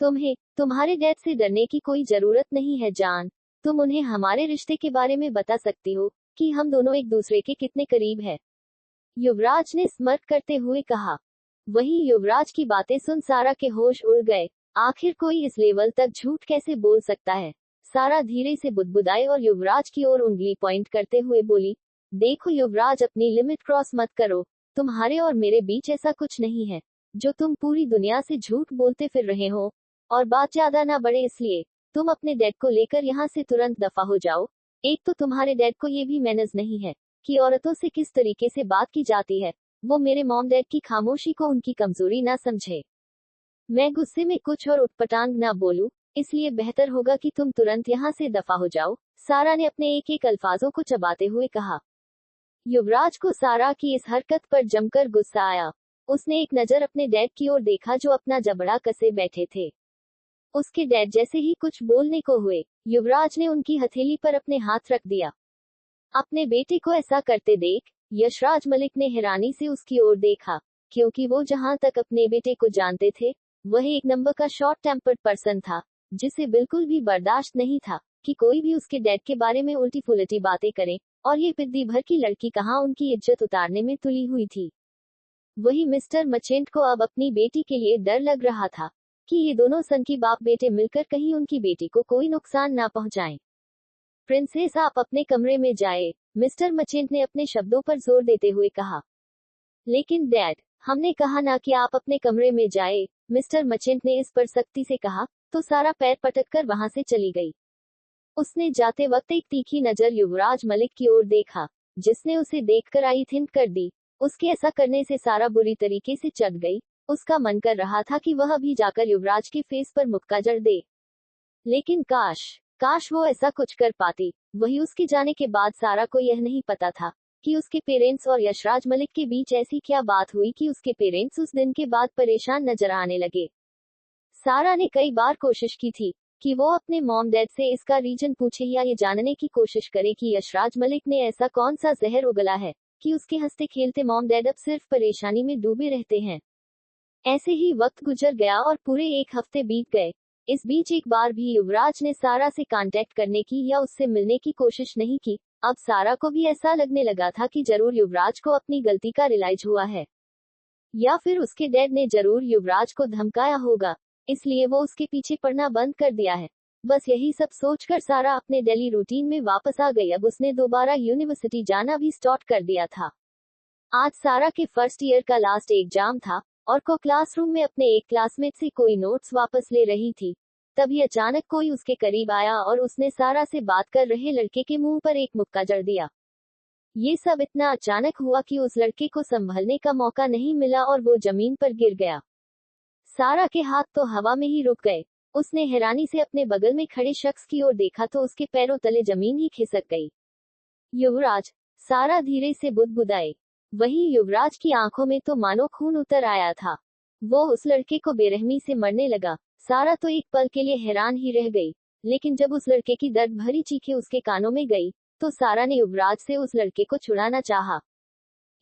तुम्हें तुम्हारे डैड से डरने की कोई जरूरत नहीं है जान। तुम उन्हें हमारे रिश्ते के बारे में बता सकती हो कि हम दोनों एक दूसरे के कितने करीब हैं। युवराज ने स्मर्ट करते हुए कहा। वहीं युवराज की बातें सुन सारा के होश उड़ गए। आखिर कोई इस लेवल तक झूठ कैसे बोल सकता है। सारा धीरे से बुदबुदाई और युवराज की ओर उंगली पॉइंट करते हुए बोली, देखो युवराज, अपनी लिमिट क्रॉस मत करो। तुम्हारे और मेरे बीच ऐसा कुछ नहीं है जो तुम पूरी दुनिया से झूठ बोलते फिर रहे हो। और बात ज्यादा ना बढ़े इसलिए तुम अपने डैड को लेकर यहाँ से तुरंत दफा हो जाओ। एक तो तुम्हारे डैड को ये भी मैनर्स नहीं है कि औरतों से किस तरीके से बात की जाती है। वो मेरे मॉम डैड की खामोशी को उनकी कमजोरी ना समझे। मैं गुस्से में कुछ और उटपटांग ना बोलूं, इसलिए बेहतर होगा कि तुम तुरंत यहाँ से दफा हो जाओ। सारा ने अपने एक एक अल्फाजों को चबाते हुए कहा। युवराज को सारा की इस हरकत पर जमकर गुस्सा आया। उसने एक नजर अपने डैड की ओर देखा जो अपना जबड़ा कसे बैठे थे। उसके डैड जैसे ही कुछ बोलने को हुए, युवराज ने उनकी हथेली पर अपने हाथ रख दिया। अपने बेटे को ऐसा करते देख यशराज मलिक ने हैरानी से उसकी ओर देखा, क्योंकि वो जहां तक अपने बेटे को जानते थे वह एक नंबर का शॉर्ट टेम्पर्ड पर्सन था, जिसे बिल्कुल भी बर्दाश्त नहीं था कि कोई भी उसके डैड के बारे में उल्टी फुलटी बातें करे। और ये पिद्दी भर की लड़की कहाँ उनकी इज्जत उतारने में तुली हुई थी। वही मिस्टर मचेंट को अब अपनी बेटी के लिए डर लग रहा था कि ये दोनों सन की बाप बेटे मिलकर कहीं उनकी बेटी को कोई नुकसान ना पहुंचाएं। प्रिंसेस, आप अपने कमरे में जाए, मिस्टर मचेंट ने अपने शब्दों पर जोर देते हुए कहा। लेकिन डैड, हमने कहा ना कि आप अपने कमरे में जाए, मिस्टर मचेंट ने इस पर सख्ती से कहा। तो सारा पैर पटक कर वहां से चली गई। उसने जाते वक्त एक तीखी नजर युवराज मलिक की ओर देखा, जिसने उसे देखकर आई थिंक कर दी। उसके ऐसा करने से सारा बुरी तरीके से चढ़ गई। उसका मन कर रहा था कि वह अभी जाकर युवराज के फेस पर मुक्का जड़ दे, लेकिन काश वो ऐसा कुछ कर पाती। वही उसके जाने के बाद सारा को यह नहीं पता था कि उसके पेरेंट्स और यशराज मलिक के बीच ऐसी क्या बात हुई कि उसके पेरेंट्स उस दिन के बाद परेशान नजर आने लगे। सारा ने कई बार कोशिश की थी कि वो अपने मॉम डैड से इसका रीजन पूछे या ये जानने की कोशिश करे कि यशराज मलिक ने ऐसा कौन सा जहर उगला है कि उसके हंसते खेलते मॉम डैड अब सिर्फ परेशानी में डूबे रहते हैं। ऐसे ही वक्त गुजर गया और पूरे एक हफ्ते बीत गए। इस बीच एक बार भी युवराज ने सारा से कांटेक्ट करने की या उससे मिलने की कोशिश नहीं की। अब सारा को भी ऐसा लगने लगा था कि जरूर युवराज को अपनी गलती का रियलाइज हुआ है, या फिर उसके डैड ने जरूर युवराज को धमकाया होगा, इसलिए वो उसके पीछे पड़ना बंद कर दिया है। बस यही सब सोचकर सारा अपने डेली रूटीन में वापस आ गई। अब उसने दोबारा यूनिवर्सिटी जाना भी स्टार्ट कर दिया था। आज सारा के फर्स्ट ईयर का लास्ट एग्जाम था और को क्लासरूम में अपने एक क्लासमेट से कोई नोट्स वापस ले रही थी। तभी अचानक कोई उसके करीब आया और उसने सारा से बात कर रहे लड़के के मुंह पर एक मुक्का जड़ दिया। ये सब इतना अचानक हुआ कि उस लड़के को संभलने का मौका नहीं मिला और वो जमीन पर गिर गया। सारा के हाथ तो हवा में ही रुक गए। उसने हैरानी से अपने बगल में खड़े शख्स की ओर देखा तो उसके पैरों तले जमीन ही खिसक गई। युवराज, सारा धीरे से बुदबुदाए। वहीं युवराज की आंखों में तो मानो खून उतर आया था। वो उस लड़के को बेरहमी से मरने लगा। सारा तो एक पल के लिए हैरान ही रह गई, लेकिन जब उस लड़के की दर्द भरी चीखें उसके कानों में गई तो सारा ने युवराज से उस लड़के को छुड़ाना चाहा।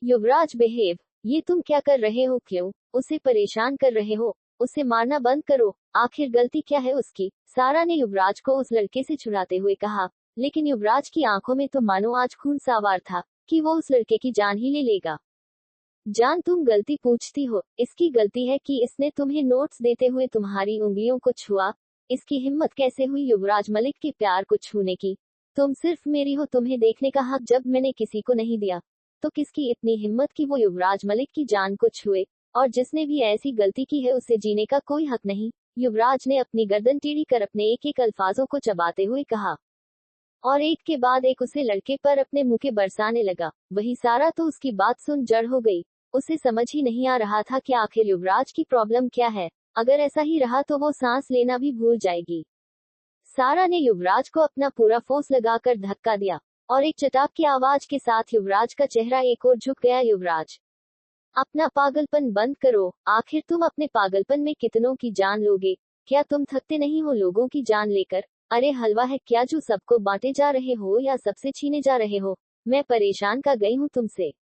युवराज बिहेव, ये तुम क्या कर रहे हो? क्यों उसे परेशान कर रहे हो? उसे मारना बंद करो। आखिर गलती क्या है उसकी? सारा ने युवराज को उस लड़के से छुड़ाते हुए कहा, लेकिन युवराज की आंखों में तो मानो आज खून सवार था कि वो उस लड़के की जान ही ले लेगा। जान, तुम गलती पूछती हो? इसकी गलती है कि इसने तुम्हें नोट्स देते हुए तुम्हारी उंगलियों को छुआ। इसकी हिम्मत कैसे हुई युवराज मलिक के प्यार को छूने की? तुम सिर्फ मेरी हो, तुम्हें देखने का हक जब मैंने किसी को नहीं दिया तो किसकी इतनी हिम्मत कि वो युवराज मलिक की जान को छुए? और जिसने भी ऐसी गलती की है उसे जीने का कोई हक नहीं। युवराज ने अपनी गर्दन टेढ़ी कर अपने एक एक अल्फाजों को चबाते हुए कहा, और एक के बाद एक उसे लड़के पर अपने मुंह के बरसाने लगा। वही सारा तो उसकी बात सुन जड़ हो गई। उसे समझ ही नहीं आ रहा था कि आखिर युवराज की प्रॉब्लम क्या है। अगर ऐसा ही रहा तो वो सांस लेना भी भूल जाएगी। सारा ने युवराज को अपना पूरा फोर्स लगाकर धक्का दिया और एक चटाक की आवाज के साथ युवराज का चेहरा एक ओर झुक गया। युवराज, अपना पागलपन बंद करो। आखिर तुम अपने पागलपन में कितनों की जान लोगे? क्या तुम थकते नहीं हो लोगों की जान लेकर? अरे हलवा है क्या जो सबको बांटे जा रहे हो या सबसे छीने जा रहे हो? मैं परेशान का गई हूँ तुमसे।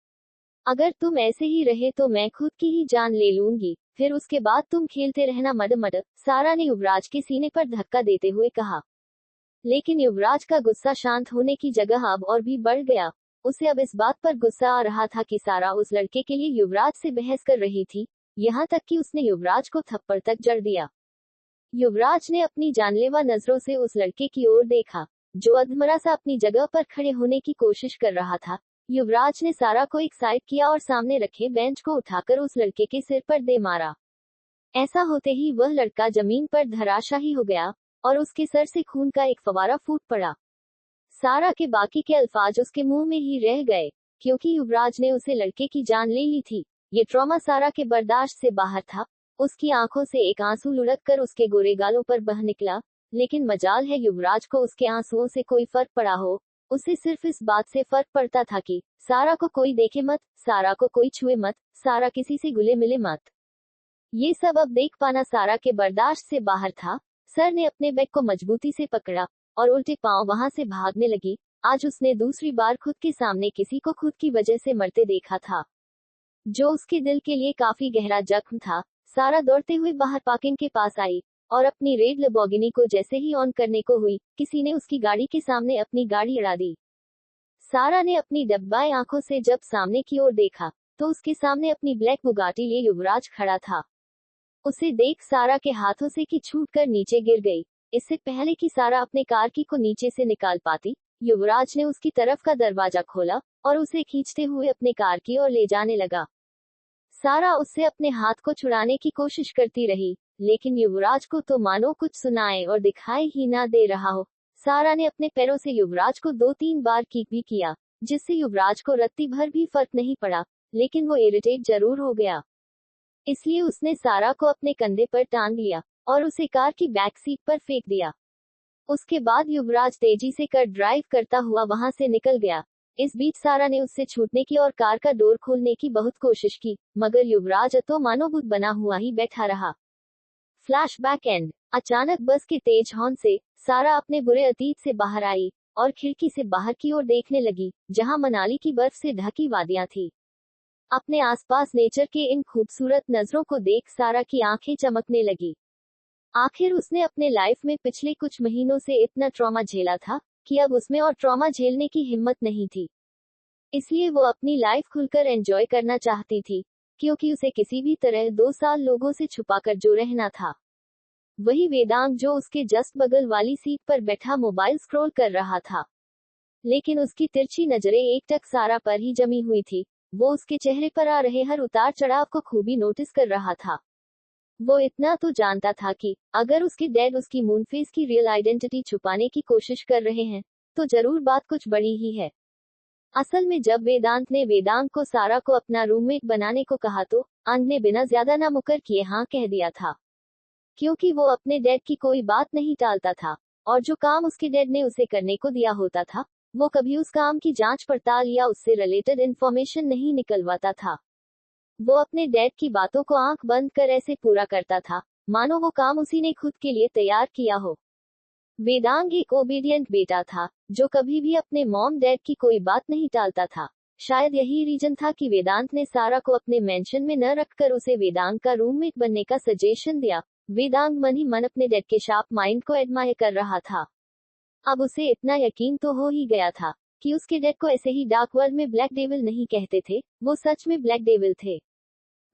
अगर तुम ऐसे ही रहे तो मैं खुद की ही जान ले लूंगी, फिर उसके बाद तुम खेलते रहना मड मड, सारा ने युवराज के सीने पर धक्का देते हुए कहा। लेकिन युवराज का गुस्सा शांत होने की जगह अब और भी बढ़ गया। उसे अब इस बात पर गुस्सा आ रहा था कि सारा उस लड़के के लिए युवराज से बहस कर रही थी, यहाँ तक कि उसने युवराज को थप्पड़ तक जड़ दिया। युवराज ने अपनी जानलेवा नजरों से उस लड़के की ओर देखा, जो अधमरा सा अपनी जगह पर खड़े होने की कोशिश कर रहा था। युवराज ने सारा को एक साइड किया और सामने रखे बेंच को उठाकर उस लड़के के सिर पर दे मारा। ऐसा होते ही वह लड़का जमीन पर धराशायी हो गया और उसके सर से खून का एक फवारा फूट पड़ा। सारा के बाकी के अल्फाज उसके मुंह में ही रह गए, क्योंकि युवराज ने उसे लड़के की जान ले ली थी। ये ट्रॉमा सारा के बर्दाश्त से बाहर था। उसकी आंखों से एक आंसू लुढ़क कर उसके गोरे गालों पर बह निकला, लेकिन मजाल है युवराज को उसके आंसुओं से कोई फर्क पड़ा हो। उसे सिर्फ इस बात से फर्क पड़ता था कि सारा को कोई देखे मत, सारा को कोई छुए मत, सारा किसी से गुले मिले मत। ये सब अब देख पाना सारा के बर्दाश्त से बाहर था। सर ने अपने बैग को मजबूती से पकड़ा और उल्टे पांव वहां से भागने लगी। आज उसने दूसरी बार खुद के सामने किसी को खुद की वजह से मरते देखा था, जो उसके दिल के लिए काफी गहरा जख्म था। सारा दौड़ते हुए बाहर पार्किंग के पास आई और अपनी रेड लैम्बोर्गिनी को जैसे ही ऑन करने को हुई, किसी ने उसकी गाड़ी के सामने अपनी गाड़ी अड़ा दी। सारा ने अपनी डब्बाई आंखों से जब सामने की ओर देखा, तो उसके सामने अपनी ब्लैक बुगाटी लिए युवराज खड़ा था। उसे देख सारा के हाथों से की छूटकर नीचे गिर गई। इससे पहले कि सारा अपने कार की को नीचे से निकाल पाती, युवराज ने उसकी तरफ का दरवाजा खोला और उसे खींचते हुए अपने कार की ओर ले जाने लगा। सारा उससे अपने हाथ को छुड़ाने की कोशिश करती रही, लेकिन युवराज को तो मानो कुछ सुनाए और दिखाई ही ना दे रहा हो। सारा ने अपने पैरों से युवराज को 2-3 बार किक भी किया, जिससे युवराज को रत्ती भर भी फर्क नहीं पड़ा, लेकिन वो इरिटेट जरूर हो गया। इसलिए उसने सारा को अपने कंधे पर टांग लिया और उसे कार की बैक सीट पर फेंक दिया। उसके बाद युवराज तेजी से कर ड्राइव करता हुआ वहां से निकल गया। इस बीच सारा ने उससे छूटने की और कार का डोर खोलने की बहुत कोशिश की, मगर युवराज तो मानो भूत बना हुआ ही बैठा रहा। Flashback and. अचानक बस के तेज हॉर्न से सारा अपने बुरे अतीत से बाहर आई और खिड़की से बाहर की ओर देखने लगी, जहां मनाली की बर्फ से ढकी वादियां थी। अपने आसपास नेचर के इन खूबसूरत नजरों को देख सारा की आंखें चमकने लगी। आखिर उसने अपने लाइफ में पिछले कुछ महीनों से इतना ट्रॉमा झेला था कि अब उसमें और ट्रॉमा झेलने की हिम्मत नहीं थी। इसलिए वो अपनी लाइफ खुलकर एंजॉय करना चाहती थी, क्योंकि उसे किसी भी तरह 2 साल लोगों से छुपाकर जो रहना था। वही वेदांग जो उसके जस्ट बगल वाली सीट पर बैठा मोबाइल स्क्रॉल कर रहा था, लेकिन उसकी तिरछी नजरें एकटक सारा पर ही जमी हुई थी। वो उसके चेहरे पर आ रहे हर उतार चढ़ाव को खूबी नोटिस कर रहा था। वो इतना तो जानता था कि अगर उसके डैड उसकी मूनफेस की रियल आइडेंटिटी छुपाने की कोशिश कर रहे हैं, तो जरूर बात कुछ बड़ी ही है। असल में जब वेदांत ने वेदांग को सारा को अपना रूममेट बनाने को कहा, तो अंग ने बिना ज्यादा ना मुकर किए हाँ कह दिया था, क्योंकि वो अपने डैड की कोई बात नहीं टालता था, और जो काम उसके डैड ने उसे करने को दिया होता था, वो कभी उस काम की जांच पड़ताल या उससे रिलेटेड इन्फॉर्मेशन नहीं निकलवाता था। वो अपने डैड की बातों को आंख बंद कर ऐसे पूरा करता था, मानो वो काम उसी ने खुद के लिए तैयार किया हो। वेदांग एक ओबीडियंट बेटा था, जो कभी भी अपने मॉम डैड की कोई बात नहीं टालता था। शायद यही रीजन था कि वेदांत ने सारा को अपने मेंशन में न रखकर उसे वेदांग का रूममेट बनने का सजेशन दिया। वेदांग मन ही मन अपने डैड के शार्प माइंड को एडमायर कर रहा था। अब उसे इतना यकीन तो हो ही गया था कि उसके डैड को ऐसे ही डार्क वर्ल्ड में ब्लैक डेविल नहीं कहते थे, वो सच में ब्लैक डेविल थे।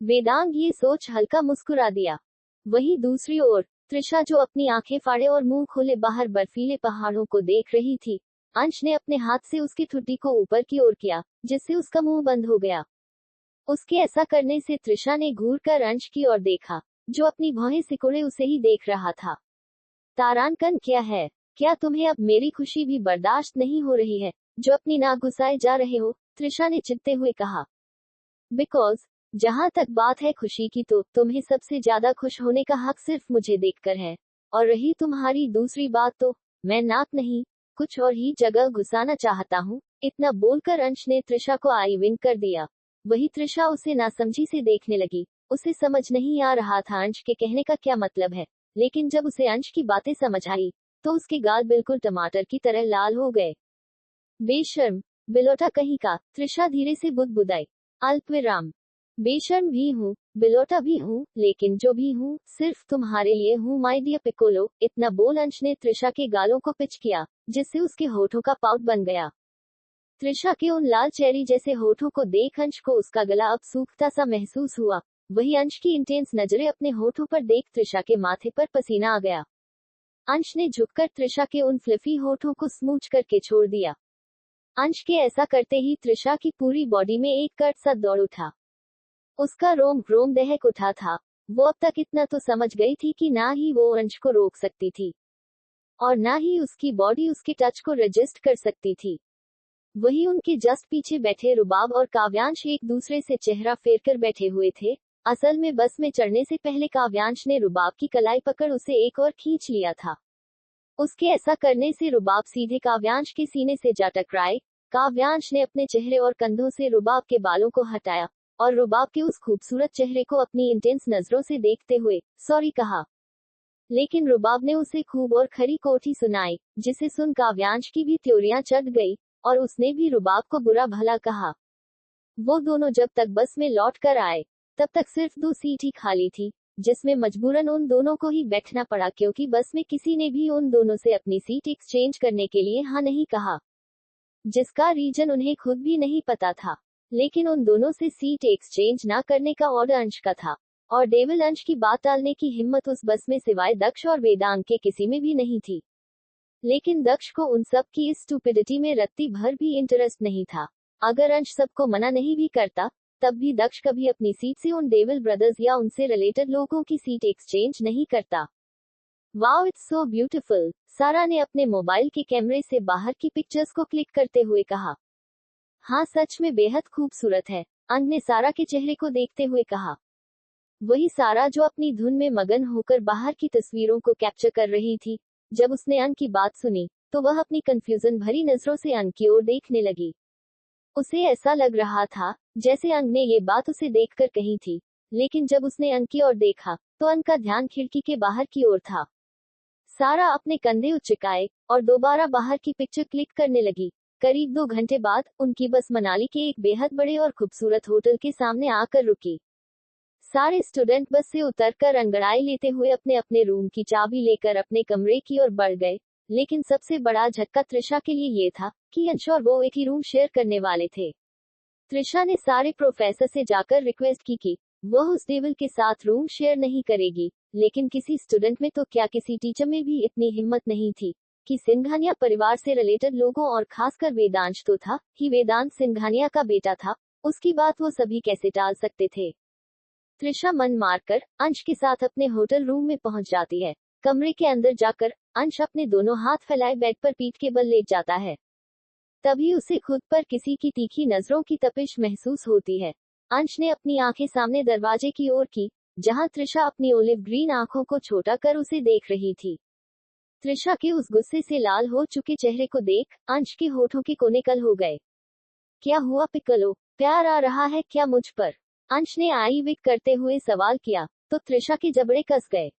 वेदांग ये सोच हल्का मुस्कुरा दिया। वहीं दूसरी ओर त्रिशा, जो अपनी आंखें फाड़े और मुंह खोले बाहर बर्फीले पहाड़ों को देख रही थी, अंश ने अपने हाथ से उसकी ठुड्डी को ऊपर की ओर किया, जिससे उसका मुंह बंद हो गया। उसके ऐसा करने से त्रिशा ने घूर कर अंश की ओर देखा, जो अपनी भौहें सिकुड़े उसे ही देख रहा था। तारांकन क्या है? क्या तुम्हें अब मेरी खुशी भी बर्दाश्त नहीं हो रही है, जो अपनी नाक घुसाए जा रहे हो? त्रिशा ने चिढ़ते हुए कहा। बिकॉज जहां तक बात है खुशी की, तो तुम्हें सबसे ज्यादा खुश होने का हक सिर्फ मुझे देखकर है। और रही तुम्हारी दूसरी बात, तो मैं नाक नहीं, कुछ और ही जगह घुसाना चाहता हूँ। इतना बोलकर अंश ने त्रिशा को आई विंक कर दिया। वही त्रिशा उसे नासमझी से देखने लगी। उसे समझ नहीं आ रहा था अंश के कहने का क्या मतलब है, लेकिन जब उसे अंश की बातें समझ आई, तो उसके गाल बिल्कुल टमाटर की तरह लाल हो गए। बेशर्म, बिलोटा कहीं का, त्रिशा धीरे से बुदबुदाई। अल्पविराम। बेशर्म भी हूँ, बिलोटा भी हूँ, लेकिन जो भी हूँ सिर्फ तुम्हारे लिए हूँ माय डियर पिकोलो। इतना बोल अंश ने त्रिशा के गालों को पिच किया, जिससे उसके होठों का पाउट बन गया। त्रिशा के उन लाल चेरी जैसे होठों को देख अंश को उसका गला अब सूखता सा महसूस हुआ। वही अंश की इंटेंस नजरें अपने होठों पर देख त्रिशा के माथे पर पसीना आ गया। अंश ने झुककर त्रिशा के उन फ्लफी होठों को स्मूच करके छोड़ दिया। अंश के ऐसा करते ही त्रिशा की पूरी बॉडी में एक कर्ट सा दौड़ उठा। उसका रोम रोम दहक उठा था। वो अब तक इतना तो समझ गई थी कि ना ही वो अंश को रोक सकती थी और ना ही उसकी बॉडी उसके टच को रजिस्ट कर सकती थी। वही उनके जस्ट पीछे बैठे रुबाब और काव्यांश एक दूसरे से चेहरा फेर कर बैठे हुए थे। असल में बस में चढ़ने से पहले काव्यांश ने रुबाब की कलाई पकड़ उसे एक और खींच लिया था। उसके ऐसा करने से रुबाब सीधे काव्यांश के सीने से जा टकराए। काव्यांश ने अपने चेहरे और कंधों से रुबाब के बालों को हटाया और रुबाब के उस खूबसूरत चेहरे को अपनी इंटेंस नजरों से देखते हुए सॉरी कहा। लेकिन रुबाब ने उसे खूब और खरी कोठी सुनाई, जिसे सुन काव्यांश की भी त्योरियां चढ़ गई और उसने भी रुबाब को बुरा भला कहा। वो दोनों जब तक बस में लौट कर आए तब तक सिर्फ 2 सीट ही खाली थी, जिसमें मजबूरन उन दोनों को ही बैठना पड़ा क्योंकि बस में किसी ने भी उन दोनों से अपनी सीट एक्सचेंज करने के लिए हाँ नहीं कहा, जिसका रीजन उन्हें खुद भी नहीं पता था। लेकिन उन दोनों से सीट एक्सचेंज ना करने का ऑर्डर अंश का था और डेविल अंश की बात टालने की हिम्मत उस बस में सिवाय दक्ष और वेदांग के किसी में भी नहीं थी। लेकिन दक्ष को उन सब की इस स्टूपिडिटी में रत्ती भर भी इंटरेस्ट नहीं था। अगर अंश सबको मना नहीं भी करता तब भी दक्ष कभी अपनी सीट से उन डेविल ब्रदर्स या उनसे रिलेटेड लोगों की सीट एक्सचेंज नहीं करता। वाओ इट्स सो ब्यूटीफुल, सारा ने अपने मोबाइल के कैमरे से बाहर की पिक्चर्स को क्लिक करते हुए कहा। हाँ सच में बेहद खूबसूरत है, अंग ने सारा के चेहरे को देखते हुए कहा। वही सारा जो अपनी धुन में मगन होकर बाहर की तस्वीरों को कैप्चर कर रही थी। जब उसने अंग की बात सुनी तो वह अपनी कंफ्यूजन भरी नजरों से अंग की ओर देखने लगी। उसे ऐसा लग रहा था जैसे अंग ने ये बात उसे देखकर कही थी, लेकिन जब उसने अंग की ओर देखा तो अंग का ध्यान खिड़की के बाहर की ओर था। सारा अपने कंधे उचकाए और दोबारा बाहर की पिक्चर क्लिक करने लगी। करीब 2 घंटे बाद उनकी बस मनाली के एक बेहद बड़े और खूबसूरत होटल के सामने आकर रुकी। सारे स्टूडेंट बस से उतरकर अंगड़ाई लेते हुए अपने अपने रूम की चाबी लेकर अपने कमरे की ओर बढ़ गए। लेकिन सबसे बड़ा झटका त्रिशा के लिए ये था कि अंश और वो एक ही रूम शेयर करने वाले थे। त्रिशा ने सारे प्रोफेसर से जाकर रिक्वेस्ट की कि वह उस डेविल के साथ रूम शेयर नहीं करेगी, लेकिन किसी स्टूडेंट में तो क्या किसी टीचर में भी इतनी हिम्मत नहीं थी कि सिंघानिया परिवार से रिलेटेड लोगों और खासकर वेदांश तो था ही, वेदांत सिंघानिया का बेटा था, उसकी बात वो सभी कैसे टाल सकते थे। त्रिशा मन मारकर अंश के साथ अपने होटल रूम में पहुंच जाती है। कमरे के अंदर जाकर अंश अपने दोनों हाथ फैलाए बेड पर पीठ के बल लेट जाता है। तभी उसे खुद पर किसी की तीखी नजरों की तपिश महसूस होती है। अंश ने अपनी आंखें सामने दरवाजे की ओर की, जहां त्रिशा अपनी ओलिव ग्रीन आंखों को छोटा कर उसे देख रही थी। त्रिशा के उस गुस्से से लाल हो चुके चेहरे को देख अंश के होठों के कोने कल हो गए। क्या हुआ पिक्कोलो, प्यार आ रहा है क्या मुझ पर? अंश ने आई विक करते हुए सवाल किया तो त्रिशा के जबड़े कस गए।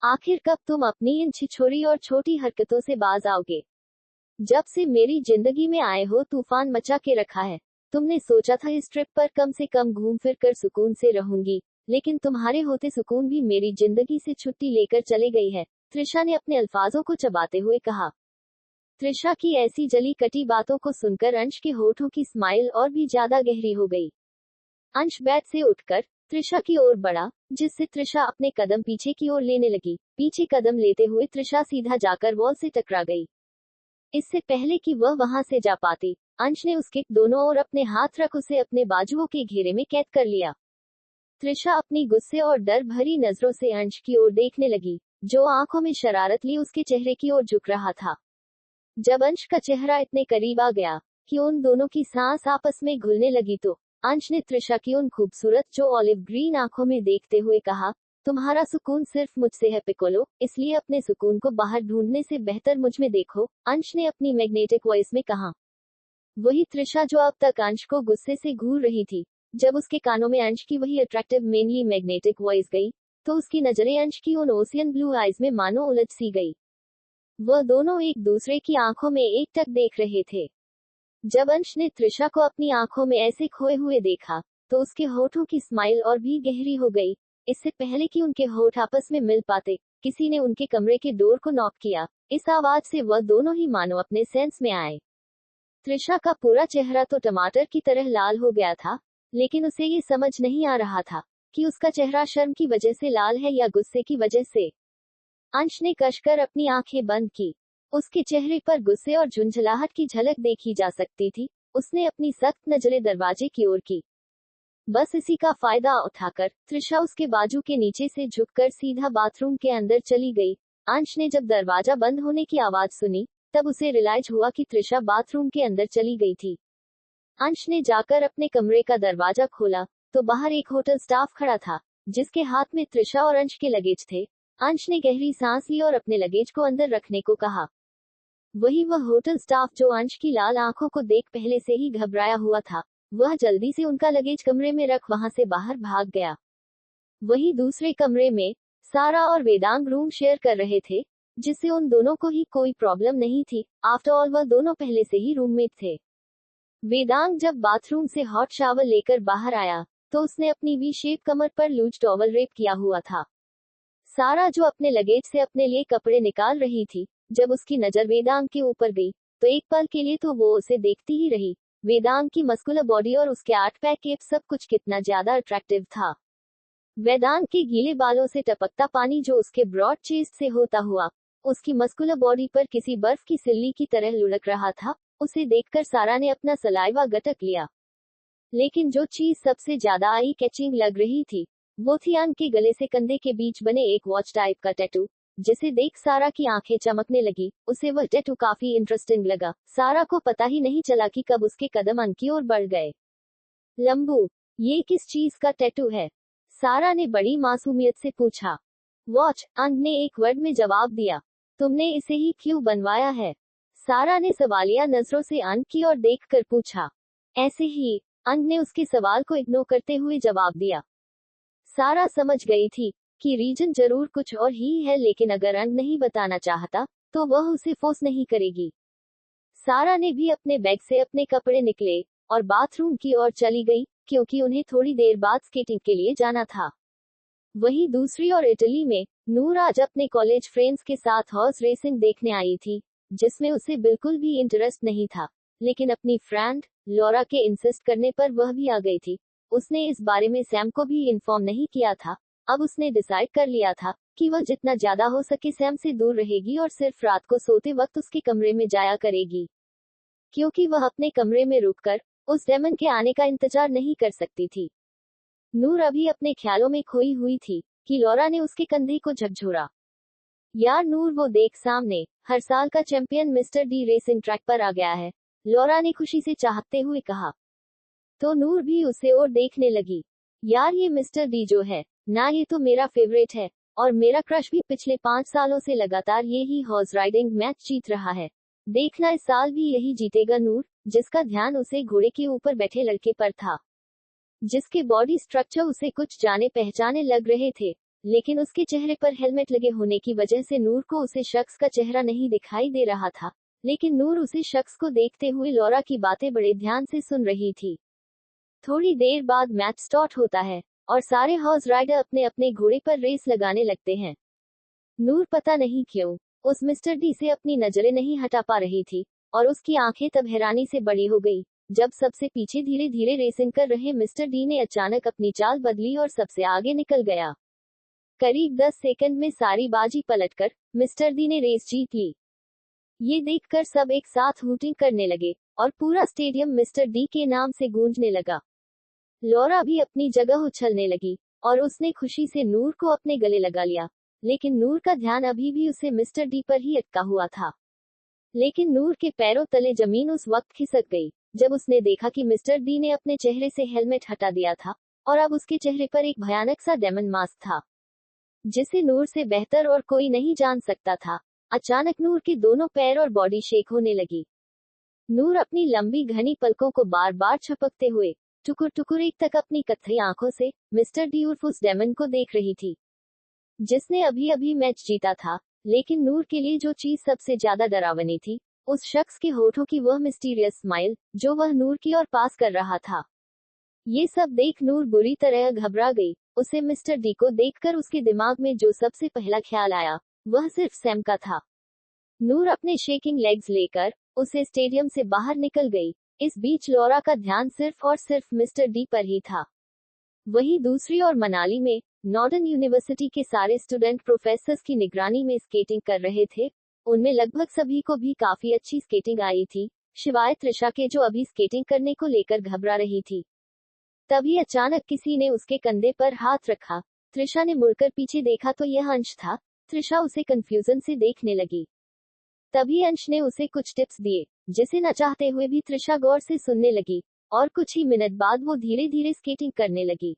आखिर कब तुम अपनी इन छिछोरी और छोटी हरकतों से बाज आओगे? जब से मेरी जिंदगी में आए हो तूफान मचा के रखा है। तुमने सोचा था इस ट्रिप पर कम से कम घूम फिर कर सुकून से रहूंगी, लेकिन तुम्हारे होते सुकून भी मेरी जिंदगी से छुट्टी लेकर चले गई है, त्रिशा ने अपने अल्फाजों को चबाते हुए कहा। त्रिशा की ऐसी जली कटी बातों को सुनकर अंश के होठों की स्माइल और भी ज्यादा गहरी हो गई। अंश बेड से उठकर त्रिशा की ओर बढ़ा, जिससे त्रिशा अपने कदम पीछे की ओर लेने लगी। पीछे कदम लेते हुए त्रिशा सीधा जाकर वॉल से टकरा गई। इससे पहले कि वह वहां से जा पाती, अंश ने उसके दोनों ओर अपने हाथ रख उसे अपने बाजुओं के घेरे में कैद कर लिया। त्रिशा अपनी गुस्से और डर भरी नजरों से अंश की ओर देखने लगी, जो आंखों में शरारत लिए उसके चेहरे की ओर झुक रहा था। जब अंश का चेहरा इतने करीब आ गया कि उन दोनों की सांस आपस में घुलने लगी तो अंश ने त्रिशा की उन खूबसूरत जो ऑलिव ग्रीन आंखों में देखते हुए कहा, तुम्हारा सुकून सिर्फ मुझसे है पिक्कोलो, इसलिए अपने सुकून को बाहर ढूंढने से बेहतर मुझ में देखो, अंश ने अपनी मैग्नेटिक वॉइस में कहा। वही त्रिशा जो अब तक अंश को गुस्से से घूर रही थी। जब उसके कानों में अंश की वही अट्रैक्टिव मेनली मैग्नेटिक वॉइस गई तो उसकी नजरें अंश की उन ओशियन ब्लू आइज में मानो उलझ सी गई। वह दोनों एक दूसरे की आंखों में एकटक देख रहे थे। जब अंश ने त्रिशा को अपनी आंखों में ऐसे खोए हुए देखा तो उसके होठों की स्माइल और भी गहरी हो गई। इससे पहले कि उनके होठ आपस में मिल पाते, किसी ने उनके कमरे के डोर को नॉक किया। इस आवाज से वह दोनों ही मानो अपने सेंस में आए। त्रिशा का पूरा चेहरा तो टमाटर की तरह लाल हो गया था, लेकिन उसे ये समझ नहीं आ रहा था कि उसका चेहरा शर्म की वजह से लाल है या गुस्से की वजह से। अंश ने कसकर अपनी आंखें बंद की। उसके चेहरे पर गुस्से और झुंझलाहट की झलक देखी जा सकती थी। उसने अपनी सख्त नजरें दरवाजे की ओर की। बस इसी का फायदा उठाकर त्रिशा उसके बाजू के नीचे से झुककर सीधा बाथरूम के अंदर चली गई। अंश ने जब दरवाजा बंद होने की आवाज सुनी, तब उसे रियलाइज हुआ कि त्रिशा बाथरूम के अंदर चली गई थी। अंश ने जाकर अपने कमरे का दरवाजा खोला, तो बाहर एक होटल स्टाफ खड़ा था, जिसके हाथ में त्रिशा और अंश के लगेज थे। अंश ने गहरी सांस ली और अपने लगेज को अंदर रखने को कहा। वही वह होटल स्टाफ जो अंश की लाल आंखों को देख पहले से ही घबराया हुआ था, वह जल्दी से उनका लगेज कमरे में रख वहां से बाहर भाग गया। वहीं दूसरे कमरे में सारा और वेदांग रूम शेयर कर रहे थे, जिससे उन दोनों को ही कोई प्रॉब्लम नहीं थी। आफ्टर ऑल वह दोनों पहले से ही रूममेट थे। वेदांग जब बाथरूम से हॉट शावर लेकर बाहर आया, तो उसने अपनी वी शेप कमर पर लूज टॉवल रेप किया हुआ था। सारा जो अपने लगेज से अपने लिए कपड़े निकाल रही थी, जब उसकी नजर वेदांग के ऊपर गई, तो एक पल के लिए तो वो उसे देखती ही रही। वेदांग की मस्कुलर बॉडी और उसके 8 पैक एब्स सब कुछ कितना ज्यादा अट्रैक्टिव था। वेदांग के गीले बालों से टपकता पानी जो उसके ब्रॉड चेस्ट से होता हुआ उसकी मस्कुलर बॉडी पर किसी बर्फ की सिल्ली की तरह लुढ़क रहा था। उसे देखकर सारा ने अपना सलाइवा गटक लिया। लेकिन जो चीज सबसे ज्यादा आई कैचिंग लग रही थी, वो थी अंग के गले से कंधे के बीच बने एक वॉच टाइप का टैटू, जिसे देख सारा की आंखें चमकने लगी। उसे वह टैटू काफी इंटरेस्टिंग लगा। सारा को पता ही नहीं चला कि कब उसके कदम अंग की ओर बढ़ गए। लंबू, ये किस चीज का टैटू है? सारा ने बड़ी मासूमियत से पूछा। वॉच, अंग ने एक वर्ड में जवाब दिया। तुमने इसे ही क्यों बनवाया है? सारा ने सवालिया नजरों से अंग की ओर देखकर पूछा। ऐसे ही, अंग ने उसके सवाल को इग्नोर करते हुए जवाब दिया। सारा समझ गई थी कि रीजन जरूर कुछ और ही है, लेकिन अगर अंग नहीं बताना चाहता, तो वह उसे फोर्स नहीं करेगी। सारा ने भी अपने बैग से अपने कपड़े निकले और बाथरूम की ओर चली गई, क्योंकि उन्हें थोड़ी देर बाद स्केटिंग के लिए जाना था। वहीं दूसरी ओर इटली में नूर आज अपने कॉलेज फ्रेंड्स के साथ हॉर्स रेसिंग देखने आई थी, जिसमें उसे बिल्कुल भी इंटरेस्ट नहीं था। लेकिन अपनी फ्रेंड लॉरा के इंसिस्ट करने पर वह भी आ गई थी। उसने इस बारे में सैम को भी इन्फॉर्म नहीं किया था। अब उसने डिसाइड कर लिया था कि वह जितना ज्यादा हो सके सैम से दूर रहेगी और सिर्फ रात को सोते वक्त उसके कमरे में जाया करेगी, क्योंकि वह अपने कमरे में रुककर उस डेमन के आने का इंतजार नहीं कर सकती थी। नूर अभी अपने ख्यालों में खोई हुई थी कि लॉरा ने उसके कंधे को झकझोरा। यार नूर, वो देख सामने, हर साल का champion mister D racing track पर आ गया है, लॉरा ने खुशी से चाहते हुए कहा। तो नूर भी उसे और देखने लगी। यार ये मिस्टर डी जो है ना, ये तो मेरा फेवरेट है, और मेरा क्रश भी पिछले 5 सालों से लगातार ये ही हॉर्स राइडिंग मैच जीत रहा है। देखना इस साल भी यही जीतेगा। नूर, जिसका ध्यान उसे घोड़े के ऊपर बैठे लड़के पर था, जिसके बॉडी स्ट्रक्चर उसे कुछ जाने पहचाने लग रहे थे, लेकिन उसके चेहरे पर हेलमेट लगे होने की वजह से नूर को उसे शख्स का चेहरा नहीं दिखाई दे रहा था। लेकिन नूर उसे शख्स को देखते हुए लॉरा की बातें बड़े ध्यान से सुन रही थी। थोड़ी देर बाद मैच स्टार्ट होता है और सारे हॉर्स राइडर अपने अपने घोड़े पर रेस लगाने लगते हैं। नूर पता नहीं क्यों उस मिस्टर डी से अपनी नजरें नहीं हटा पा रही थी, और उसकी आंखें तब हैरानी से बड़ी हो गई जब सबसे पीछे धीरे धीरे रेसिंग कर रहे मिस्टर डी ने अचानक अपनी चाल बदली और सबसे आगे निकल गया। करीब 10 सेकंड में सारी बाजी पलटकर मिस्टर डी ने रेस जीत ली। ये देखकर सब एक साथ हूटिंग करने लगे और पूरा स्टेडियम मिस्टर डी के नाम से गूंजने लगा। लॉरा भी अपनी जगह उछलने लगी और उसने खुशी से नूर को अपने गले लगा लिया, लेकिन नूर का ध्यान अभी भी उसे मिस्टर डी पर ही अटका हुआ था। लेकिन नूर के पैरों तले जमीन उस वक्त खिसक गई जब उसने देखा कि मिस्टर डी ने अपने चेहरे से हेलमेट हटा दिया था और अब उसके चेहरे पर एक भयानक सा डेमन मास्क था, जिसे नूर से बेहतर और कोई नहीं जान सकता था। अचानक नूर के दोनों पैर और बॉडी शेक होने लगी। नूर अपनी लंबी घनी पलकों को बार बार छपकते हुए टुकुर टुकुर एक तक अपनी कत्थई आंखों से मिस्टर डी उर्फ उस डेमन को देख रही थी, जिसने अभी अभी मैच जीता था। लेकिन नूर के लिए जो चीज सबसे ज्यादा डरावनी थी, उस शख्स के होठों की वह मिस्टीरियस स्माइल जो वह नूर की ओर पास कर रहा था। ये सब देख नूर बुरी तरह घबरा गई। उसे मिस्टर डी को देखकर उसके दिमाग में जो सबसे पहला ख्याल आया वह सिर्फ सैम का था। नूर अपने शेकिंग लेग्स लेकर उसे स्टेडियम से बाहर निकल गई। इस बीच लौरा का ध्यान सिर्फ और सिर्फ मिस्टर डी पर ही था। वहीं दूसरी ओर मनाली में नॉर्दर्न यूनिवर्सिटी के सारे स्टूडेंट प्रोफेसर्स की निगरानी में स्केटिंग कर रहे थे। उनमें लगभग सभी को भी काफी अच्छी स्केटिंग आई थी, शिवाय त्रिशा के, जो अभी स्केटिंग करने को लेकर घबरा रही थी। तभी अचानक किसी ने उसके कंधे पर हाथ रखा। त्रिशा ने मुड़कर पीछे देखा तो यह अंश था। त्रिशा उसे कंफ्यूजन से देखने लगी। तभी अंश ने उसे कुछ टिप्स दिए, जिसे न चाहते हुए भी त्रिशा गौर से सुनने लगी, और कुछ ही मिनट बाद वो धीरे धीरे स्केटिंग करने लगी।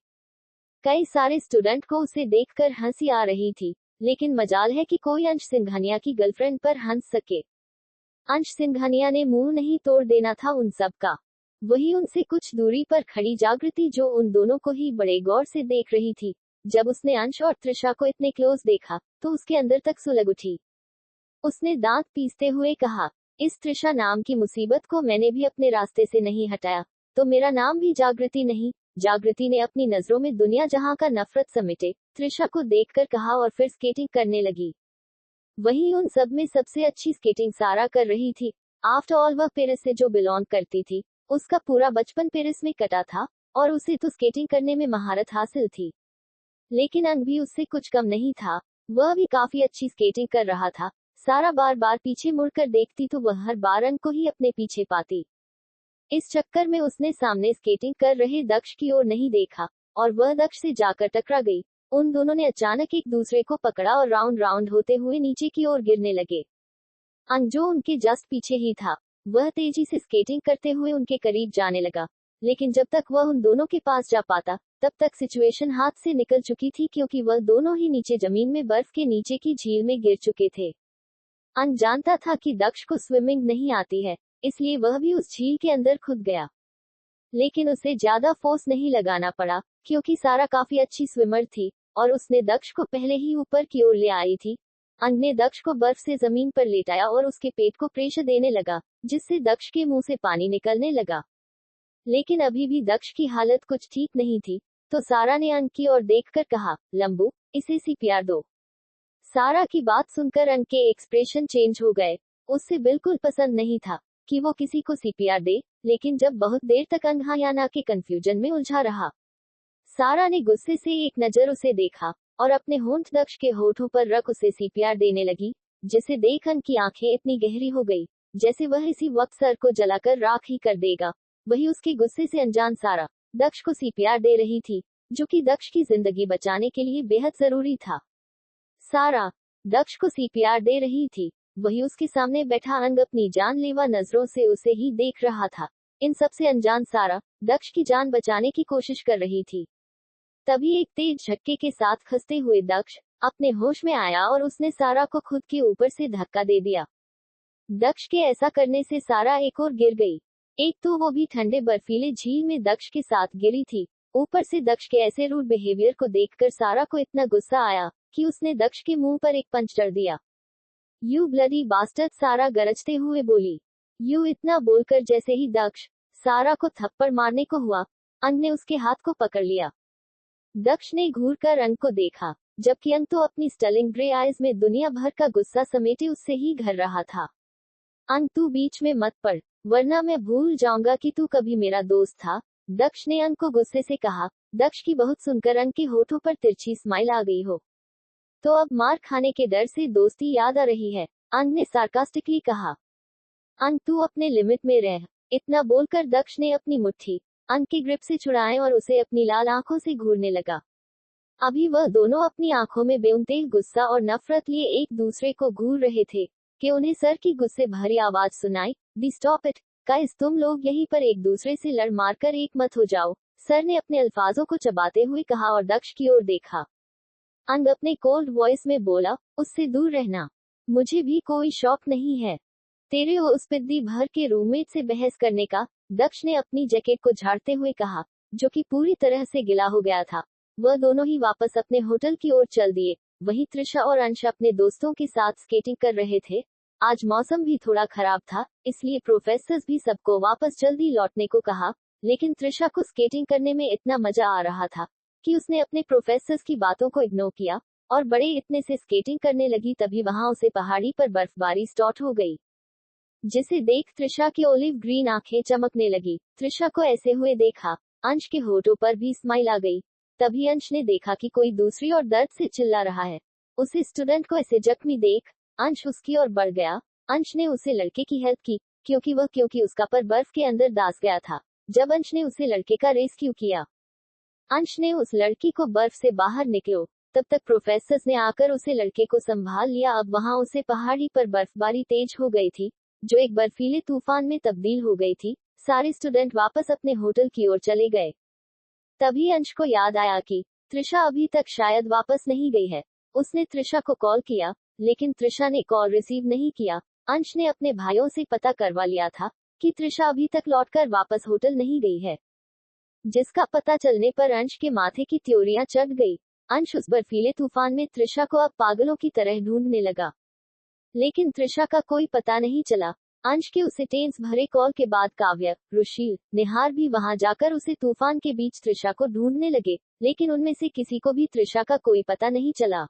कई सारे स्टूडेंट को उसे देखकर हंसी आ रही थी, लेकिन मजाल है कि कोई अंश सिंघानिया की गर्लफ्रेंड पर हंस सके। अंश सिंघानिया ने मुंह नहीं तोड़ देना था उन सब का। वही उनसे कुछ दूरी पर खड़ी जागृति, जो उन दोनों को ही बड़े गौर से देख रही थी। जब उसने अंश और त्रिशा को इतने क्लोज देखा तो उसके अंदर तक सुलग उठी। उसने दांत पीसते हुए कहा, इस त्रिशा नाम की मुसीबत को मैंने भी अपने रास्ते से नहीं हटाया तो मेरा नाम भी जागृति नहीं। जागृति ने अपनी नजरों में दुनिया जहां का नफरत समेटे त्रिशा को देखकर कहा और फिर स्केटिंग करने लगी। वहीं उन सब में सबसे अच्छी स्केटिंग सारा कर रही थी। आफ्टर ऑल वह पेरिस से जो बिलोंग करती थी, उसका पूरा बचपन पेरिस में कटा था और उसे तो स्केटिंग करने में महारत हासिल थी। लेकिन अंग भी उससे कुछ कम नहीं था। वह भी काफी अच्छी स्केटिंग कर रहा था। सारा बार बार पीछे मुड़कर देखती तो वह हर बार अंग को ही अपने पीछे पाती। इस चक्कर में उसने सामने स्केटिंग कर रहे दक्ष की ओर नहीं देखा और वह दक्ष से जाकर टकरा गई। उन दोनों ने अचानक एक दूसरे को पकड़ा और राउंड राउंड होते हुए नीचे की ओर गिरने लगे। अंग, जो उनके जस्ट पीछे ही था, वह तेजी से स्केटिंग करते हुए उनके करीब जाने लगा। लेकिन जब तक वह उन दोनों के पास जा पाता तब तक सिचुएशन हाथ से निकल चुकी थी, क्योंकि वह दोनों ही नीचे जमीन में बर्फ के नीचे की झील में गिर चुके थे। अंग जानता था कि दक्ष को स्विमिंग नहीं आती है, इसलिए वह भी उस झील के अंदर खुद गया। लेकिन उसे ज्यादा फोर्स नहीं लगाना पड़ा, क्योंकि सारा काफी अच्छी स्विमर थी और उसने दक्ष को पहले ही ऊपर की ओर ले आई थी। अंग ने दक्ष को बर्फ से जमीन पर लेटाया और उसके पेट को प्रेशर देने लगा, जिससे दक्ष के मुंह से पानी निकलने लगा। लेकिन अभी भी दक्ष की हालत कुछ ठीक नहीं थी, तो सारा ने अंग की ओर देखकर कहा, लंबू, इसे सीपीआर दो। सारा की बात सुनकर अंग के एक्सप्रेशन चेंज हो गए। उससे बिल्कुल पसंद नहीं था कि वो किसी को सीपीआर दे, लेकिन जब बहुत देर तक अंग हाँ या ना के कंफ्यूजन में उलझा रहा, सारा ने गुस्से से एक नजर उसे देखा और अपने होंठ दक्ष के होठों पर रख उसे सीपीआर देने लगी, जिसे देख अंग की आंखें इतनी गहरी हो गई जैसे वह इसी वक्त सर को जलाकर राख ही कर देगा। वही उसके गुस्से से अनजान सारा दक्ष को सीपीआर दे रही थी, जो कि दक्ष की जिंदगी बचाने के लिए बेहद जरूरी था। सारा दक्ष को सीपीआर दे रही थी, वही उसके सामने बैठा अंग अपनी जानलेवा नजरों से उसे ही देख रहा था। इन सबसे अनजान सारा दक्ष की जान बचाने की कोशिश कर रही थी। तभी एक तेज झटके के साथ खसते हुए दक्ष अपने होश में आया और उसने सारा को खुद के ऊपर से धक्का दे दिया। दक्ष के ऐसा करने से सारा एक और गिर गई। एक तो वो भी ठंडे बर्फीले झील में दक्ष के साथ गिरी थी, ऊपर से दक्ष के ऐसे रूड बिहेवियर को देखकर सारा को इतना गुस्सा आया कि उसने दक्ष के मुंह पर एक पंच कर दिया। यू ब्लडी बास्टर्ड, सारा गरजते हुए बोली। यू इतना बोलकर जैसे ही दक्ष सारा को थप्पड़ मारने को हुआ, अंग ने उसके हाथ को पकड़ लिया। दक्ष ने घूरकर अंग को देखा, जबकि अंग तो अपनी स्टलिंग ग्रे आइज में दुनिया भर का गुस्सा समेटे उससे ही घर रहा था। अंग, तू बीच में मत पड़, वरना मैं भूल जाऊंगा कि तू कभी मेरा दोस्त था, दक्ष ने अंग को गुस्से से कहा। दक्ष की बहुत सुनकर अंग के होठों पर तिरछी स्माइल आ गई हो, तो अब मार खाने के डर से दोस्ती याद आ रही है, अंग ने सार्कास्टिकली कहा। अंग, तू अपने लिमिट में रह। इतना बोलकर दक्ष ने अपनी मुट्ठी अंग की ग्रिप से छुड़ाए और उसे अपनी लाल आंखों से घूरने लगा। अभी वह दोनों अपनी आंखों में बेउनते गुस्सा और नफरत लिए एक दूसरे को घूर रहे थे कि उन्हें सर की गुस्से भरी आवाज सुनाई दी, स्टॉप इट गाइस, तुम लोग यहीं पर एक दूसरे से लड़ मार कर एक मत हो जाओ, सर ने अपने अल्फाजों को चबाते हुए कहा और दक्ष की ओर देखा। अंग अपने कोल्ड वॉइस में बोला, उससे दूर रहना, मुझे भी कोई शौक नहीं है तेरे उस पिद्दी भर के रूममेट से बहस करने का, दक्ष ने अपनी जैकेट को झाड़ते हुए कहा, जो कि पूरी तरह से गिला हो गया था। वह दोनों ही वापस अपने होटल की ओर चल दिए। वहीं त्रिशा और अंश अपने दोस्तों के साथ स्केटिंग कर रहे थे। आज मौसम भी थोड़ा खराब था, इसलिए प्रोफेसर्स भी सबको वापस जल्दी लौटने को कहा, लेकिन त्रिशा को स्केटिंग करने में इतना मजा आ रहा था कि उसने अपने प्रोफेसर्स की बातों को इग्नोर किया और बड़े इतने से स्केटिंग करने लगी। तभी वहां उसे पहाड़ी पर बर्फबारी स्टार्ट हो गई, जिसे देख त्रिशा की ओलिव ग्रीन आंखें चमकने लगी। त्रिशा को ऐसे हुए देखा अंश के होठों पर भी स्माइल आ गई। तभी अंश ने देखा कि कोई दूसरी ओर दर्द से चिल्ला रहा है। उसे स्टूडेंट को ऐसे जख्मी देख अंश उसकी ओर बढ़ गया। अंश ने उसे लड़के की हेल्प की क्योंकि उसका पर बर्फ के अंदर दास गया था। जब अंश ने उसे लड़के का रेस्क्यू किया, अंश ने उस लड़की को बर्फ से बाहर निकलो। तब तक प्रोफेसर्स ने आकर उसे लड़के को संभाल लिया। अब वहां उसे पहाड़ी पर बर्फबारी तेज हो गई थी, जो एक बर्फीले तूफान में तब्दील हो गई थी। सारे स्टूडेंट वापस अपने होटल की ओर चले गए। तभी अंश को याद आया कि त्रिशा अभी तक शायद वापस नहीं गई है। उसने त्रिशा को कॉल किया, लेकिन त्रिशा ने कॉल रिसीव नहीं किया। अंश ने अपने भाइयों से पता करवा लिया था कि त्रिशा अभी तक लौटकर वापस होटल नहीं गई है, जिसका पता चलने पर अंश के माथे की त्योरियां चढ़ गई। अंश उस बर्फीले तूफान में त्रिशा को अब पागलों की तरह ढूंढने लगा, लेकिन त्रिशा का कोई पता नहीं चला। अंश के उसे टेंस भरे कॉल के बाद काव्य, रुशील, निहार भी वहां जाकर उसे तूफान के बीच त्रिशा को ढूंढने लगे, लेकिन उनमें से किसी को भी त्रिशा का कोई पता नहीं चला।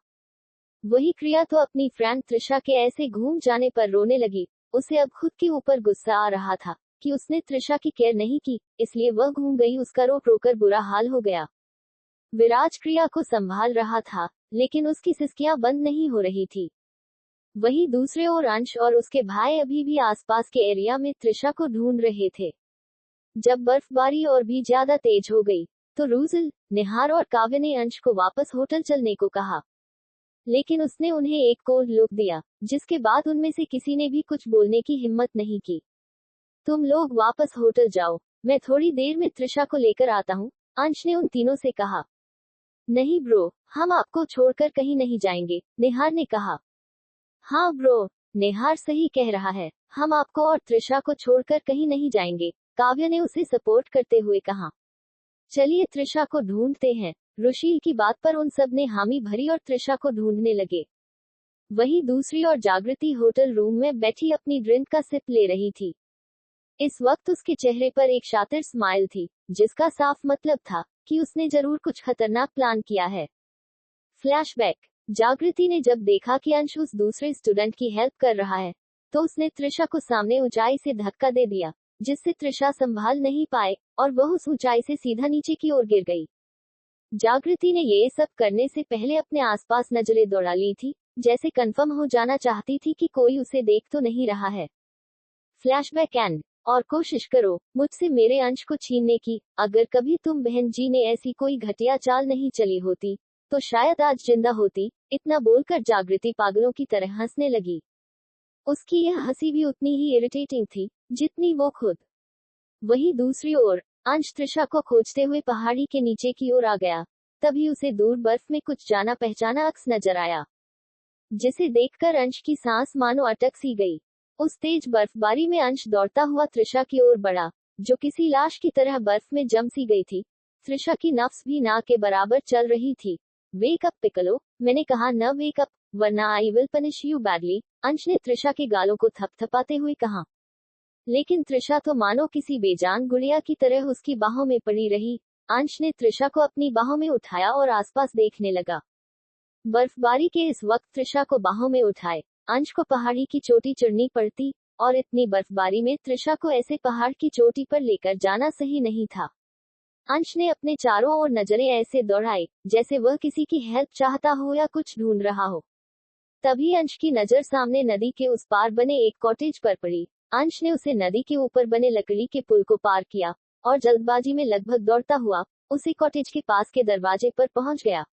वही क्रिया तो अपनी फ्रेंड त्रिशा के ऐसे घूम जाने पर रोने लगी। उसे अब खुद के ऊपर गुस्सा आ रहा था कि उसने त्रिशा की केयर नहीं की, इसलिए वह घूम गई। उसका रो रोकर बुरा हाल हो गया। विराज क्रिया को संभाल रहा था, लेकिन उसकी सिसकियां बंद नहीं हो रही थी। वहीं दूसरे ओर अंश और उसके भाई अभी भी आसपास के एरिया में त्रिशा को ढूंढ रहे थे। जब बर्फबारी और भी ज्यादा तेज हो गई, तो रूजल, निहार और काव्य ने अंश को वापस होटल चलने को कहा, लेकिन उसने उन्हें एक कोल्ड लुक दिया, जिसके बाद उनमें से किसी ने भी कुछ बोलने की हिम्मत नहीं की। तुम लोग वापस होटल जाओ, मैं थोड़ी देर में त्रिशा को लेकर आता हूँ, अंश ने उन तीनों से कहा। नहीं ब्रो, हम आपको छोड़कर कहीं नहीं जाएंगे, निहार ने कहा। हाँ ब्रो, निहार सही कह रहा है, हम आपको और त्रिशा को छोड़कर कहीं नहीं जाएंगे, काव्य ने उसे सपोर्ट करते हुए कहा। चलिए त्रिशा को ढूंढते हैं। रुशील की बात पर उन सब ने हामी भरी और त्रिशा को ढूंढने लगे। वहीं दूसरी ओर जागृति होटल रूम में बैठी अपनी ड्रिंक का सिप ले रही थी। इस वक्त उसके चेहरे पर एक शातिर स्माइल थी, जिसका साफ मतलब था कि उसने जरूर कुछ खतरनाक प्लान किया है। फ्लैशबैक। जागृति ने जब देखा कि अंश उस दूसरे स्टूडेंट की हेल्प कर रहा है, तो उसने त्रिशा को सामने ऊंचाई से धक्का दे दिया, जिससे त्रिशा संभाल नहीं पाए और वह उस ऊंचाई से सीधा नीचे की ओर गिर गई। जागृति ने ये सब करने से पहले अपने आसपास नजरें दौड़ा ली थी, जैसे कंफर्म हो जाना चाहती थी कि कोई उसे देख तो नहीं रहा है। Flashback and. और कोशिश करो मुझसे मेरे अंश को छीनने की। अगर कभी तुम बहन जी ने ऐसी कोई घटिया चाल नहीं चली होती, तो शायद आज जिंदा होती। इतना बोलकर जागृति पागलों की तरह हंसने लगी। उसकी यह हंसी भी उतनी ही इरिटेटिंग थी जितनी वो खुद। वहीं दूसरी ओर अंश त्रिशा को खोजते हुए पहाड़ी के नीचे की ओर आ गया। तभी उसे दूर बर्फ में कुछ जाना पहचाना अक्स नजर आया, जिसे देखकर अंश की सांस मानो अटक सी गई। उस तेज बर्फबारी में अंश दौड़ता हुआ त्रिशा की ओर बढ़ा, जो किसी लाश की तरह बर्फ में जम सी गई थी। त्रिशा की नफ्स भी ना के बराबर चल रही थी। वेक अप पिकलो, मैंने कहा न वेक अप, वरना I will punish you badly, अंश ने त्रिशा के गालों को थपथपाते हुए कहा। लेकिन त्रिशा तो मानो किसी बेजान गुड़िया की तरह उसकी बाहों में पड़ी रही। अंश ने त्रिशा को अपनी बाहों में उठाया और आसपास देखने लगा। बर्फबारी के इस वक्त त्रिशा को बाहों में उठाए अंश को पहाड़ी की चोटी चढ़नी पड़ती, और इतनी बर्फबारी में त्रिशा को ऐसे पहाड़ की चोटी पर लेकर जाना सही नहीं था। अंश ने अपने चारों ओर नजरें ऐसे दौड़ाई जैसे वह किसी की हेल्प चाहता हो या कुछ ढूंढ रहा हो। तभी अंश की नजर सामने नदी के उस पार बने एक कॉटेज पर पड़ी। अंश ने उसे नदी के ऊपर बने लकड़ी के पुल को पार किया और जल्दबाजी में लगभग दौड़ता हुआ उसी कॉटेज के पास के दरवाजे पर पहुंच गया।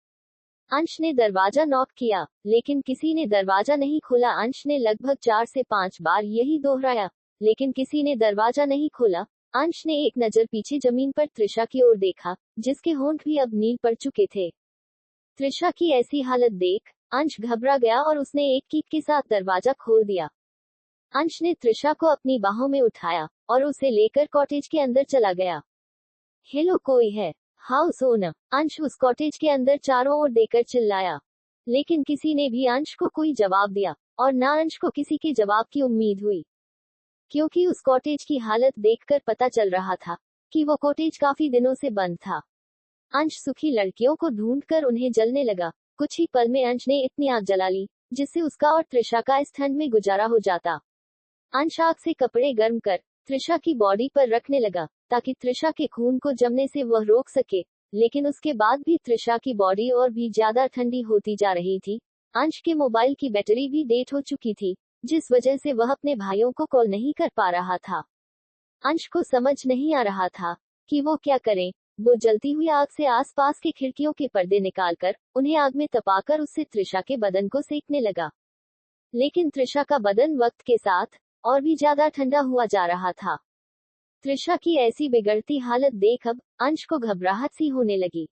अंश ने दरवाजा नॉक किया, लेकिन किसी ने दरवाजा नहीं खोला। अंश ने लगभग 4 से 5 बार यही दोहराया, लेकिन किसी ने दरवाजा नहीं खोला। अंश ने एक नजर पीछे जमीन पर त्रिशा की ओर देखा, जिसके होंठ भी अब नील पड़ चुके थे। त्रिशा की ऐसी हालत देख अंश घबरा गया और उसने एक कीक के साथ दरवाजा खोल दिया। अंश ने त्रिशा को अपनी बाहों में उठाया और उसे लेकर कॉटेज के अंदर चला गया। हेलो, कोई है? हाउस ओनर, अंश उस कॉटेज के अंदर चारों ओर देकर चिल्लाया, लेकिन किसी ने भी अंश को कोई जवाब दिया, और ना अंश को किसी के जवाब की उम्मीद हुई, क्योंकि उस कॉटेज की हालत देखकर पता चल रहा था कि वो कॉटेज काफी दिनों से बंद था। अंश सुखी लड़कियों को ढूंढकर उन्हें जलने लगा। कुछ ही पल में अंश ने इतनी आग जला ली जिससे उसका और त्रिशा का इस ठंड में गुजारा हो जाता। अंश आग से कपड़े गर्म कर त्रिशा की बॉडी पर रखने लगा ताकि त्रिशा के खून को जमने से वह रोक सके, लेकिन उसके बाद भी त्रिशा की बॉडी और भी ज्यादा ठंडी होती जा रही थी। अंश के मोबाइल की बैटरी भी डेड हो चुकी थी, जिस वजह से वह अपने भाइयों को कॉल नहीं कर पा रहा था। अंश को समझ नहीं आ रहा था कि वो क्या करे। वो जलती हुई आग से आसपास की खिड़कियों के पर्दे निकालकर उन्हें आग में तपाकर उससे त्रिशा के बदन को सेकने लगा। लेकिन त्रिशा का बदन वक्त के साथ और भी ज्यादा ठंडा हुआ जा रहा था। त्रिशा की ऐसी बिगड़ती हालत देख अब अंश को घबराहट सी होने लगी।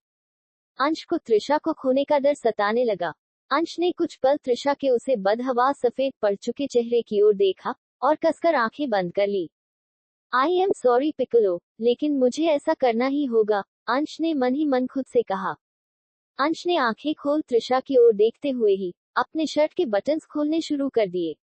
अंश को त्रिशा को खोने का डर सताने लगा। अंश ने कुछ पल त्रिशा के उसे बदहवा सफेद पड़ चुके चेहरे की ओर देखा और कसकर आंखें बंद कर ली। आई एम सॉरी पिकलो, लेकिन मुझे ऐसा करना ही होगा, अंश ने मन ही मन खुद से कहा। अंश ने आंखें खोल त्रिशा की ओर देखते हुए ही अपने शर्ट के बटन्स खोलने शुरू कर दिए।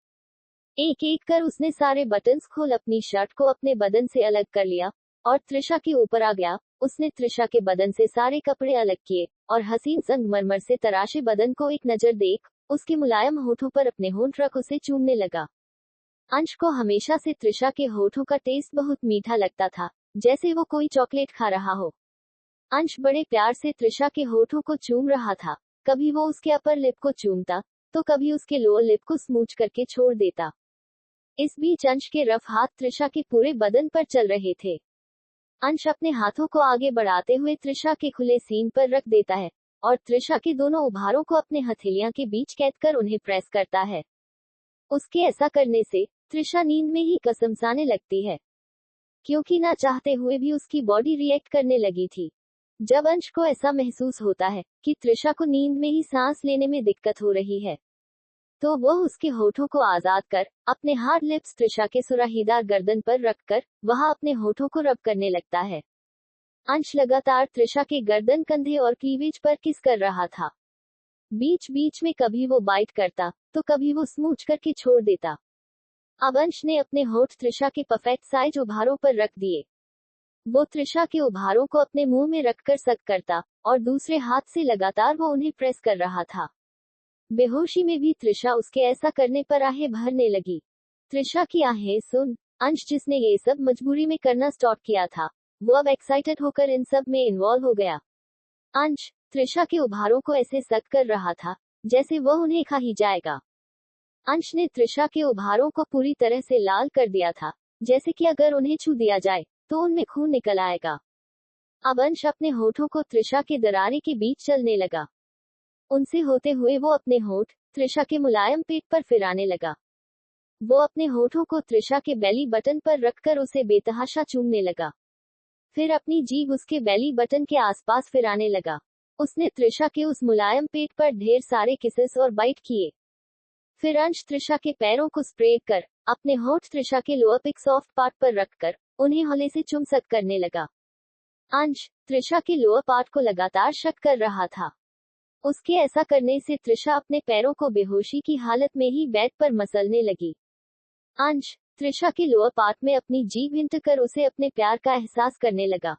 एक एक कर उसने सारे बटन्स खोल अपनी शर्ट को अपने बदन से अलग कर लिया और त्रिशा के ऊपर आ गया। उसने त्रिशा के बदन से सारे कपड़े अलग किए और हसीन संगमरमर से तराशे बदन को एक नजर देख उसके मुलायम होठों पर अपने होंठ रख उसे चूमने लगा। अंश को हमेशा से त्रिशा के होठों का टेस्ट बहुत मीठा लगता था, जैसे वो कोई चॉकलेट खा रहा हो। अंश बड़े प्यार से त्रिशा के होठों को चूम रहा था। कभी वो उसके अपर लिप को चूमता तो कभी उसके लोअर लिप को स्मूच करके छोड़ देता। इस बीच अंश के रफ हाथ त्रिशा के पूरे बदन पर चल रहे थे। अंश अपने हाथों को आगे बढ़ाते हुए त्रिशा के खुले सीन पर रख देता है और त्रिशा के दोनों उभारों को अपने हथेलियां के बीच कैद कर उन्हें प्रेस करता है। उसके ऐसा करने से त्रिशा नींद में ही कसमसाने लगती है, क्योंकि ना चाहते हुए भी उसकी बॉडी रिएक्ट करने लगी थी। जब अंश को ऐसा महसूस होता है कि त्रिशा को नींद में ही सांस लेने में दिक्कत हो रही है, तो वह उसके होठों को आजाद कर अपने हार्ड लिप्स त्रिशा के सुराहीदार गर्दन पर रखकर वहां अपने होठों को रब करने लगता है। अंश लगातार त्रिशा के गर्दन, कंधे और क्लीवेज पर किस कर रहा था। बीच बीच में कभी वो बाइट करता तो कभी वो स्मूच करके छोड़ देता। अब अंश ने अपने होठ त्रिशा के परफेक्ट साइज उभारों पर रख दिए। वो त्रिशा के उभारों को अपने मुंह में रखकर सक करता और दूसरे हाथ से लगातार वो उन्हें प्रेस कर रहा था। बेहोशी में भी त्रिशा उसके ऐसा करने पर आहें भरने लगी। त्रिशा की आहें सुन अंश, जिसने ये सब मजबूरी में करना स्टॉप किया था, वो अब एक्साइटेड होकर इन सब में इन्वॉल्व हो गया। अंश त्रिशा के उभारों को ऐसे सक कर रहा था जैसे वह उन्हें खा ही जाएगा। अंश ने त्रिशा के उभारों को पूरी तरह से लाल कर दिया था, जैसे कि अगर उन्हें छू दिया जाए तो उनमें खून निकल आएगा। अब अंश अपने होठों को त्रिशा के दरारे के बीच चलने लगा। उनसे होते हुए वो अपने होठ त्रिशा के मुलायम पेट पर फिराने लगा। वो अपने होठों को त्रिशा के बेली बटन पर रखकर उसे बेतहाशा चूमने लगा। फिर अपनी जीभ उसके बेली बटन के आसपास फिराने लगा। उसने त्रिशा के उस मुलायम पेट पर ढेर सारे किसेस और बाइट किए। फिर अंश त्रिशा के पैरों को स्प्रे कर अपने होठ त्रिशा के लोअर पिक सॉफ्ट पार्ट पर रखकर उन्हें हौले से चुमसक करने लगा। अंश त्रिशा के लोअर पार्ट को लगातार शक कर रहा था। उसके ऐसा करने से त्रिशा अपने पैरों को बेहोशी की हालत में ही बेड पर मसलने लगी। अंश त्रिशा के लोअर पार्ट में अपनी जीभ हिंट कर उसे अपने प्यार का एहसास करने लगा।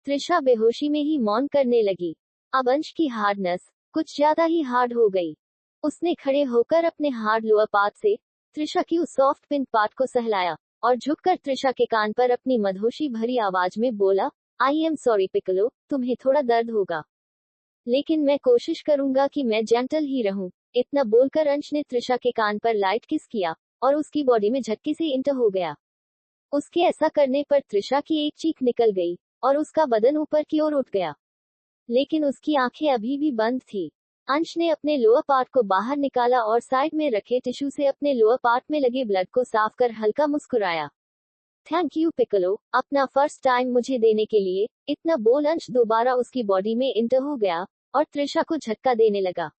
त्रिशा बेहोशी में ही मौन करने लगी। अब अंश की हार्डनेस कुछ ज्यादा ही हार्ड हो गई। उसने खड़े होकर अपने हार्ड लोअर पार्ट से त्रिशा की उस सॉफ्ट पिन पार्ट को सहलाया और झुककर त्रिशा के कान पर अपनी मधोशी भरी आवाज में बोला, आई एम सॉरी पिकलो, तुम्हें थोड़ा दर्द होगा, लेकिन मैं कोशिश करूंगा कि मैं जेंटल ही रहूं। इतना बोलकर अंश ने त्रिशा के कान पर लाइट किस किया और उसकी बॉडी में झटके से इंटर हो गया। उसके ऐसा करने पर त्रिशा की एक चीख निकल गई और उसका बदन ऊपर की ओर उठ गया, लेकिन उसकी आंखें अभी भी बंद थी। अंश ने अपने लोअर पार्ट को बाहर निकाला और साइड में रखे टिश्यू से अपने लोअर पार्ट में लगे ब्लड को साफ कर हल्का मुस्कुराया। थैंक यू पिकलो, अपना फर्स्ट टाइम मुझे देने के लिए। इतना बोल अंश दोबारा उसकी बॉडी में इंटर हो गया और त्रिशा को झटका देने लगा।